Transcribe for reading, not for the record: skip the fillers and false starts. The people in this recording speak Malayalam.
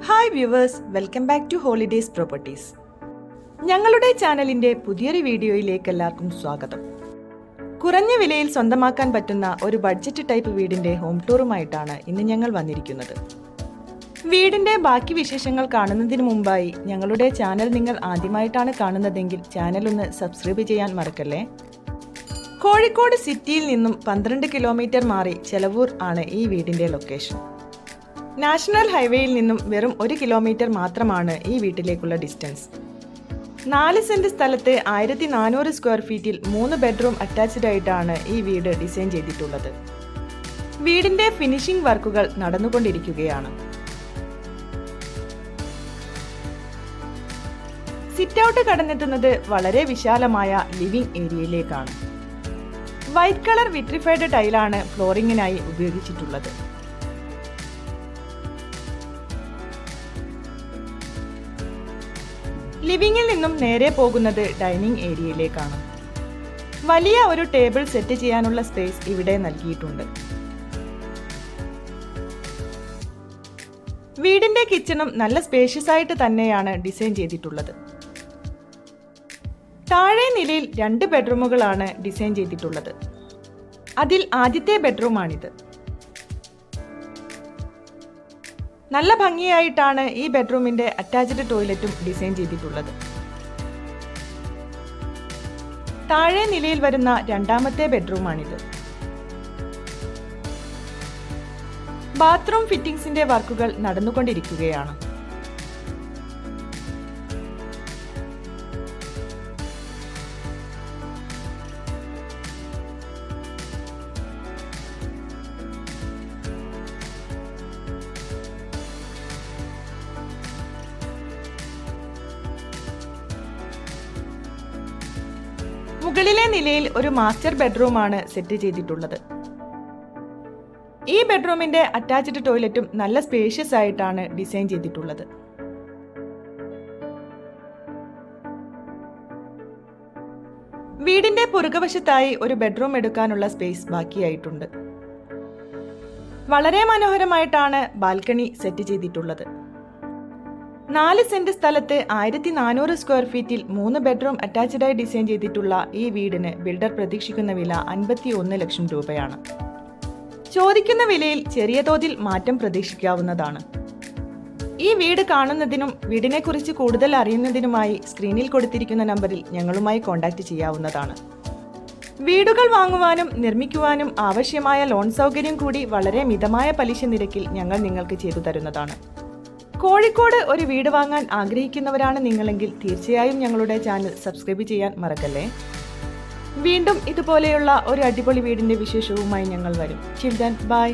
Hi viewers, welcome back to holidays properties. ഞങ്ങളുടെ ചാനലിന്റെ പുതിയൊരു വീഡിയോയിലേക്ക് എല്ലാവർക്കും സ്വാഗതം. കുറഞ്ഞ വിലയിൽ സ്വന്തമാക്കാൻ പറ്റുന്ന ഒരു ബഡ്ജറ്റ് ടൈപ്പ് വീടിന്റെ ഹോം ടൂറുമായിട്ടാണ് ഇന്ന് ഞങ്ങൾ വന്നിരിക്കുന്നത്. വീടിന്റെ ബാക്കി വിശേഷങ്ങൾ കാണുന്നതിന് മുമ്പായി ഞങ്ങളുടെ ചാനൽ നിങ്ങൾ ആദ്യമായിട്ടാണ് കാണുന്നതെങ്കിൽ ചാനൽ ഒന്ന് സബ്സ്ക്രൈബ് ചെയ്യാൻ മറക്കല്ലേ. കോഴിക്കോട് സിറ്റിയിൽ നിന്നും 12 കിലോമീറ്റർ മാറി ചെലവൂർ ആണ് ഈ വീടിന്റെ ലൊക്കേഷൻ. നാഷണൽ ഹൈവേയിൽ നിന്നും വെറും 1 കിലോമീറ്റർ മാത്രമാണ് ഈ വീട്ടിലേക്കുള്ള ഡിസ്റ്റൻസ്. 4 സെന്റ് സ്ഥലത്ത് 1400 സ്ക്വയർ ഫീറ്റിൽ 3 ബെഡ്റൂം അറ്റാച്ച്ഡ് ആയിട്ടാണ് ഈ വീട് ഡിസൈൻ ചെയ്തിട്ടുള്ളത്. വീടിന്റെ ഫിനിഷിംഗ് വർക്കുകൾ നടന്നുകൊണ്ടിരിക്കുകയാണ്. സിറ്റ് ഔട്ട് കടന്നെത്തുന്നത് വളരെ വിശാലമായ ലിവിംഗ് ഏരിയയിലേക്കാണ്. വൈറ്റ് കളർ വിട്രിഫൈഡ് ടൈലാണ് ഫ്ലോറിങ്ങിനായി ഉപയോഗിച്ചിട്ടുള്ളത്. ലിവിംഗിൽ നിന്നും നേരെ പോകുന്നത് ഡൈനിങ് ഏരിയയിലേക്കാണ്. വലിയ ഒരു ടേബിൾ സെറ്റ് ചെയ്യാനുള്ള സ്പേസ് ഇവിടെ നൽകിയിട്ടുണ്ട്. വീടിന്റെ കിച്ചണും നല്ല സ്പേഷ്യസ് ആയിട്ട് തന്നെയാണ് ഡിസൈൻ ചെയ്തിട്ടുള്ളത്. താഴെ നിലയിൽ 2 ബെഡ്റൂമുകളാണ് ഡിസൈൻ ചെയ്തിട്ടുള്ളത്. അതിൽ ആദ്യത്തെ ബെഡ്റൂമാണിത്. നല്ല ഭംഗിയായിട്ടാണ് ഈ ബെഡ്റൂമിന്റെ അറ്റാച്ച്ഡ് ടോയ്ലറ്റും ഡിസൈൻ ചെയ്തിട്ടുള്ളത്. താഴെ നിലയിൽ വരുന്ന രണ്ടാമത്തെ ബെഡ്റൂമാണിത്. ബാത്റൂം ഫിറ്റിംഗ്സിന്റെ വർക്കുകൾ നടന്നുകൊണ്ടിരിക്കുകയാണ്. മുകളിലെ നിലയിൽ ഒരു മാസ്റ്റർ ബെഡ്റൂമാണ് സെറ്റ് ചെയ്തിട്ടുള്ളത്. ഈ ബെഡ്റൂമിന്റെ അറ്റാച്ച്ഡ് ടോയ്ലറ്റും നല്ല സ്പേഷ്യസ് ആയിട്ടാണ് ഡിസൈൻ ചെയ്തിട്ടുള്ളത്. വീടിന്റെ പുറകുവശത്തായി ഒരു ബെഡ്റൂം എടുക്കാനുള്ള സ്പേസ് ബാക്കിയായിട്ടുണ്ട്. വളരെ മനോഹരമായിട്ടാണ് ബാൽക്കണി സെറ്റ് ചെയ്തിട്ടുള്ളത്. 4 സെന്റ് സ്ഥലത്ത് 1400 സ്ക്വയർ ഫീറ്റിൽ 3 ബെഡ്റൂം അറ്റാച്ച്ഡായി ഡിസൈൻ ചെയ്തിട്ടുള്ള ഈ വീടിന് ബിൽഡർ പ്രതീക്ഷിക്കുന്ന വില 51 ലക്ഷം രൂപയാണ്. ചോദിക്കുന്ന വിലയിൽ ചെറിയ തോതിൽ മാറ്റം പ്രതീക്ഷിക്കാവുന്നതാണ്. ഈ വീട് കാണുന്നതിനും വീടിനെ കുറിച്ച് കൂടുതൽ അറിയുന്നതിനുമായി സ്ക്രീനിൽ കൊടുത്തിരിക്കുന്ന നമ്പറിൽ ഞങ്ങളുമായി കോൺടാക്ട് ചെയ്യാവുന്നതാണ്. വീടുകൾ വാങ്ങുവാനും നിർമ്മിക്കുവാനും ആവശ്യമായ ലോൺ സൗകര്യം കൂടി വളരെ മിതമായ പലിശ നിരക്കിൽ ഞങ്ങൾ നിങ്ങൾക്ക് ചെയ്തു തരുന്നതാണ്. കോഴിക്കോട് ഒരു വീട് വാങ്ങാൻ ആഗ്രഹിക്കുന്നവരാണ് നിങ്ങളെങ്കിൽ തീർച്ചയായും ഞങ്ങളുടെ ചാനൽ സബ്സ്ക്രൈബ് ചെയ്യാൻ മറക്കല്ലേ. വീണ്ടും ഇതുപോലെയുള്ള ഒരു അടിപൊളി വീടിന്റെ വിശേഷവുമായി ഞങ്ങൾ വരും. Children, by.